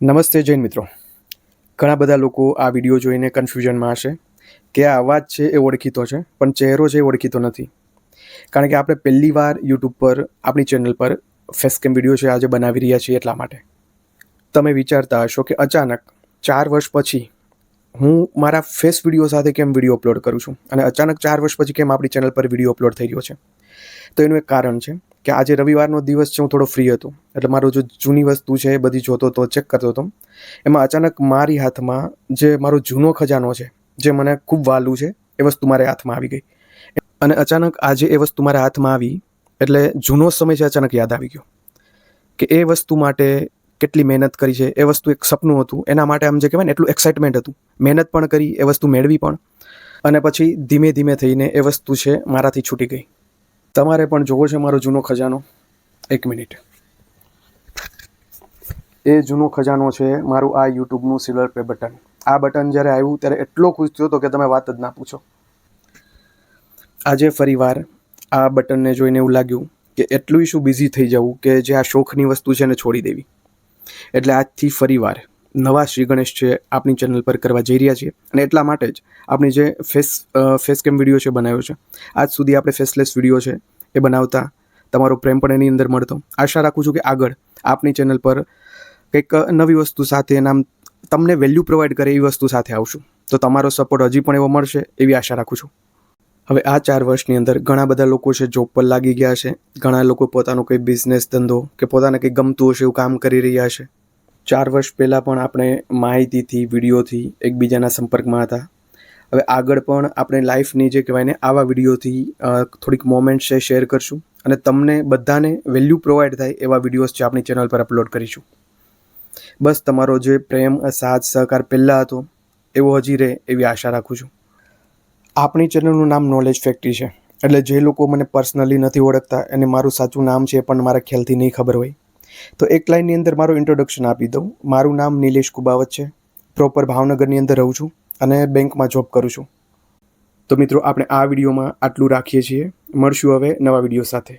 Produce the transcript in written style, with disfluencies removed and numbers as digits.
નમસ્તે જૈન મિત્રો. ઘણા બધા લોકો આ વિડીયો જોઈને કન્ફ્યુઝનમાં હશે કે આ અવાજ છે એ ઓળખીતો છે પણ ચહેરો છે એ ઓળખીતો નથી. કારણ કે આપણે પહેલીવાર યુટ્યુબ પર આપણી ચેનલ પર ફેસકેમ વિડીયો છે આજે બનાવી રહ્યા છીએ. એટલા માટે તમે વિચારતા હશો કે અચાનક 4 વર્ષ પછી હું મારા ફેસ વિડીયો સાથે કેમ વિડીયો અપલોડ કરું છું અને અચાનક 4 વર્ષ પછી કેમ આપણી ચેનલ પર વિડીયો અપલોડ થઈ રહ્યો છે. તો એનું એક કારણ છે કે આજે રવિવારનો દિવસ છે, હું થોડો ફ્રી હતો એટલે મારો જો જૂની વસ્તુ છે એ બધી જોતો હતો, ચેક કરતો હતો. એમાં અચાનક મારી હાથમાં જે મારો જૂનો ખજાનો છે જે મને ખૂબ વહાલું છે એ વસ્તુ મારા હાથમાં આવી ગઈ અને અચાનક આજે એ વસ્તુ મારા હાથમાં આવી એટલે જૂનો સમય છે અચાનક યાદ આવી ગયો કે એ વસ્તુ માટે કેટલી મહેનત કરી છે. એ વસ્તુ એક સપનું હતું, એના માટે આમ જે કહેવાય ને એટલું એક્સાઇટમેન્ટ હતું, મહેનત પણ કરી, એ વસ્તુ મેળવી પણ, અને પછી ધીમે ધીમે થઈને એ વસ્તુ છે મારાથી છૂટી ગઈ. તમારે પણ જોવો છે મારો જૂનો ખજાનો? 1 મિનિટ. એ જૂનો ખજાનો છે મારું આ યુટ્યુબનું સિલ્વર પ્લે બટન. આ બટન જ્યારે આવ્યું ત્યારે એટલો ખુશ થયો હતો કે તમે વાત જ ના પૂછો. આજે ફરીવાર આ બટનને જોઈને એવું લાગ્યું કે એટલું શું બિઝી થઈ જવું કે જે આ શોખની વસ્તુ છે એને છોડી દેવી. એટલે આજથી ફરીવાર નવા શ્રી ગણેશ છે આપણી ચેનલ પર કરવા જઈ રહ્યા છીએ અને એટલા માટે જ આપણી જે ફેસકેમ વિડીયો છે બનાવ્યો છે. આજ સુધી આપણે ફેસલેસ વિડીયો છે એ બનાવતા, તમારો પ્રેમ પણ એની અંદર મળતો. આશા રાખું છું કે આગળ આપણી ચેનલ પર કંઈક નવી વસ્તુ સાથે નામ તમને વેલ્યુ પ્રોવાઈડ કરે એવી વસ્તુ સાથે આવશું. તો તમારો સપોર્ટ હજી પણ એવો મળશે એવી આશા રાખું છું. હવે આ 4 વર્ષની અંદર ઘણા બધા લોકો છે જોબ પર લાગી ગયા છે, ઘણા લોકો પોતાનો કોઈ બિઝનેસ ધંધો કે પોતાને કંઈ ગમતું હશે એવું કામ કરી રહ્યા છે. 4 વર્ષ પહેલાં પણ આપણે માહિતીથી, વિડીયોથી એકબીજાના સંપર્કમાં હતા. હવે આગળ પણ આપણે લાઈફની જે કહેવાય ને આવા વિડીયોથી થોડીક મોમેન્ટ છે શેર કરશું અને તમને બધાને વેલ્યુ પ્રોવાઈડ થાય એવા વિડીયોઝ છે આપણી ચેનલ પર અપલોડ કરીશું. બસ તમારો જે પ્રેમ, સાથ, સહકાર પહેલાં હતો એવો હજી રહે એવી આશા રાખું છું. આપણી ચેનલનું નામ નોલેજ ફેક્ટરી છે એટલે જે લોકો મને પર્સનલી નથી ઓળખતા અને મારું સાચું નામ છે એ પણ મારા ખ્યાલથી નહીં ખબર હોય તો એક લાઇનની અંદર મારું ઇન્ટ્રોડક્શન આપી દઉં. મારું નામ નિલેશ કુબાવત છે, પ્રોપર ભાવનગરની અંદર રહું છું અને બેંકમાં જોબ કરું છું. તો મિત્રો આપણે આ વિડીયોમાં આટલું રાખીએ છીએ. મળશું હવે નવા વિડીયો સાથે.